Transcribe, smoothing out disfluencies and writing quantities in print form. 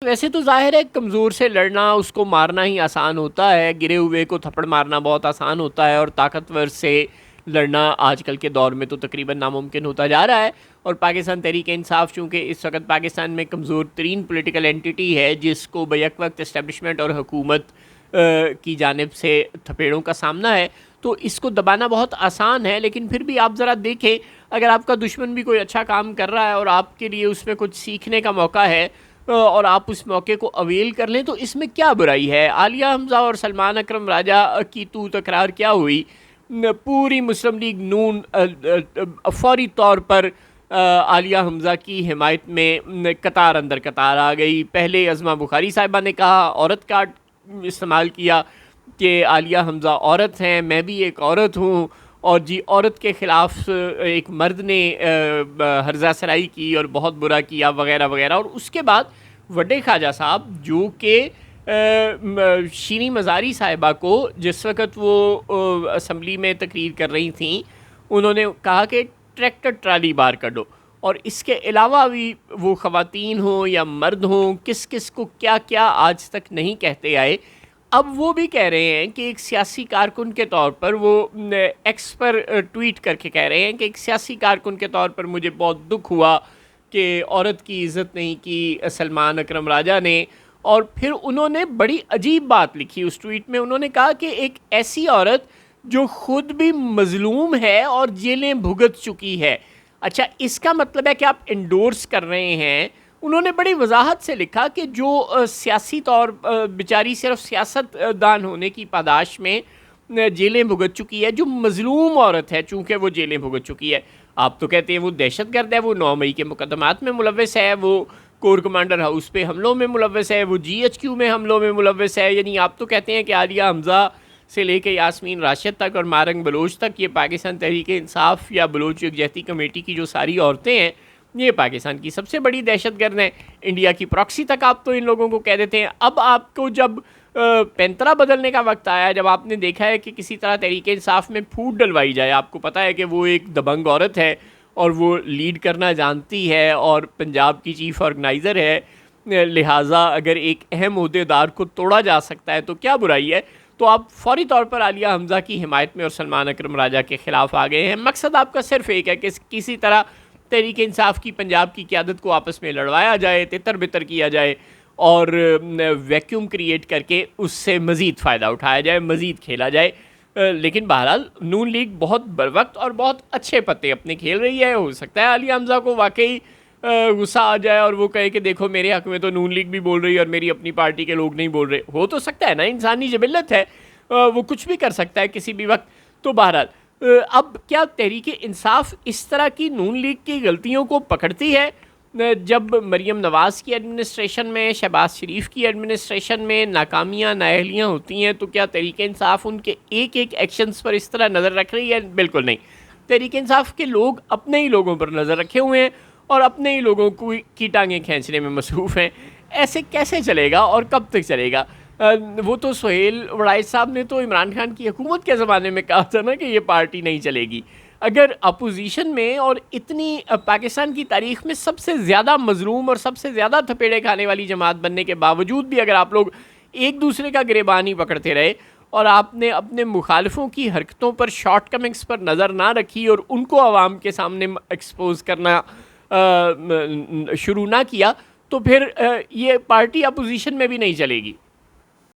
ویسے تو ظاہر ہے کمزور سے لڑنا، اس کو مارنا ہی آسان ہوتا ہے، گرے ہوئے کو تھپڑ مارنا بہت آسان ہوتا ہے، اور طاقتور سے لڑنا آج کل کے دور میں تو تقریباً ناممکن ہوتا جا رہا ہے. اور پاکستان تحریک انصاف چونکہ اس وقت پاکستان میں کمزور ترین پولیٹیکل اینٹی ہے، جس کو بیک وقت اسٹیبلشمنٹ اور حکومت کی جانب سے تھپیڑوں کا سامنا ہے، تو اس کو دبانا بہت آسان ہے. لیکن پھر بھی آپ ذرا دیکھیں، اگر آپ کا دشمن بھی کوئی اچھا کام کر رہا ہے اور آپ کے لیے اس میں کچھ سیکھنے کا موقع ہے اور آپ اس موقع کو اویل کر لیں، تو اس میں کیا برائی ہے؟ عالیہ حمزہ اور سلمان اکرم راجہ کی تو تکرار کیا ہوئی؟ پوری مسلم لیگ نون فوری طور پر عالیہ حمزہ کی حمایت میں قطار اندر قطار آ گئی. پہلے عظمہ بخاری صاحبہ نے کہا، عورت کارڈ استعمال کیا کہ عالیہ حمزہ عورت ہیں، میں بھی ایک عورت ہوں، اور جی عورت کے خلاف ایک مرد نے ہرزہ سرائی کی اور بہت برا کیا وغیرہ وغیرہ. اور اس کے بعد وڈے خواجہ صاحب جو کہ شیریں مزاری صاحبہ کو جس وقت وہ اسمبلی میں تقریر کر رہی تھیں، انہوں نے کہا کہ ٹریکٹر ٹرالی بار کڈو. اور اس کے علاوہ بھی وہ خواتین ہوں یا مرد ہوں، کس کس کو کیا کیا آج تک نہیں کہتے آئے. اب وہ بھی کہہ رہے ہیں کہ ایک سیاسی کارکن کے طور پر، وہ ایکس پر ٹویٹ کر کے کہہ رہے ہیں کہ ایک سیاسی کارکن کے طور پر مجھے بہت دکھ ہوا کہ عورت کی عزت نہیں کی سلمان اکرم راجہ نے. اور پھر انہوں نے بڑی عجیب بات لکھی اس ٹویٹ میں. انہوں نے کہا کہ ایک ایسی عورت جو خود بھی مظلوم ہے اور جیلیں بھگت چکی ہے. اچھا، اس کا مطلب ہے کہ آپ انڈورس کر رہے ہیں. انہوں نے بڑی وضاحت سے لکھا کہ جو سیاسی طور بیچاری صرف سیاست دان ہونے کی پاداش میں جیلیں بھگت چکی ہے، جو مظلوم عورت ہے چونکہ وہ جیلیں بھگت چکی ہے. آپ تو کہتے ہیں وہ دہشت گرد ہے، وہ 9 مئی کے مقدمات میں ملوث ہے، وہ کور کمانڈر ہاؤس پہ حملوں میں ملوث ہے، وہ GHQ میں حملوں میں ملوث ہے. یعنی آپ تو کہتے ہیں کہ عالیہ حمزہ سے لے کے یاسمین راشد تک اور مارنگ بلوچ تک، یہ پاکستان تحریک انصاف یا بلوچ یکجہتی کمیٹی کی جو ساری عورتیں ہیں، یہ پاکستان کی سب سے بڑی دہشت گرد ہیں. انڈیا کی پراکسی تک آپ تو ان لوگوں کو کہہ دیتے ہیں. اب آپ کو جب پینترا بدلنے کا وقت آیا، جب آپ نے دیکھا ہے کہ کسی طرح تحریک انصاف میں پھوٹ ڈلوائی جائے، آپ کو پتہ ہے کہ وہ ایک دبنگ عورت ہے اور وہ لیڈ کرنا جانتی ہے اور پنجاب کی چیف آرگنائزر ہے، لہٰذا اگر ایک اہم عہدیدار کو توڑا جا سکتا ہے تو کیا برائی ہے؟ تو آپ فوری طور پر عالیہ حمزہ کی حمایت میں اور سلمان اکرم راجہ کے خلاف آ گئے ہیں. مقصد آپ کا صرف ایک ہے کہ کسی طرح تحریک انصاف کی پنجاب کی قیادت کو آپس میں لڑوایا جائے، تتر بتر کیا جائے اور ویکیوم کریٹ کر کے اس سے مزید فائدہ اٹھایا جائے، مزید کھیلا جائے. لیکن بہرحال نون لیگ بہت بروقت اور بہت اچھے پتے اپنے کھیل رہی ہے. ہو سکتا ہے عالیہ حمزہ کو واقعی غصہ آ جائے اور وہ کہے کہ دیکھو میرے حق میں تو نون لیگ بھی بول رہی ہے اور میری اپنی پارٹی کے لوگ نہیں بول رہے. ہو تو سکتا ہے نا، انسانی جبلت ہے، وہ کچھ بھی کر سکتا ہے کسی بھی وقت. تو بہرحال اب کیا تحریک انصاف اس طرح کی نون لیگ کی غلطیوں کو پکڑتی ہے؟ جب مریم نواز کی ایڈمنسٹریشن میں، شہباز شریف کی ایڈمنسٹریشن میں ناکامیاں نااہلیاں ہوتی ہیں، تو کیا تحریک انصاف ان کے ایک ایک ایکشنز پر اس طرح نظر رکھ رہی ہے؟ بالکل نہیں. تحریک انصاف کے لوگ اپنے ہی لوگوں پر نظر رکھے ہوئے ہیں اور اپنے ہی لوگوں کی ٹانگیں کھینچنے میں مصروف ہیں. ایسے کیسے چلے گا اور کب تک چلے گا؟ وہ تو سہیل وڑائچ صاحب نے تو عمران خان کی حکومت کے زمانے میں کہا تھا نا کہ یہ پارٹی نہیں چلے گی. اگر اپوزیشن میں اور اتنی پاکستان کی تاریخ میں سب سے زیادہ مظلوم اور سب سے زیادہ تھپیڑے کھانے والی جماعت بننے کے باوجود بھی اگر آپ لوگ ایک دوسرے کا گریبان ہی پکڑتے رہے اور آپ نے اپنے مخالفوں کی حرکتوں پر، شارٹ کمنگز پر نظر نہ رکھی اور ان کو عوام کے سامنے ایکسپوز کرنا شروع نہ کیا، تو پھر یہ پارٹی اپوزیشن میں بھی نہیں چلے گی.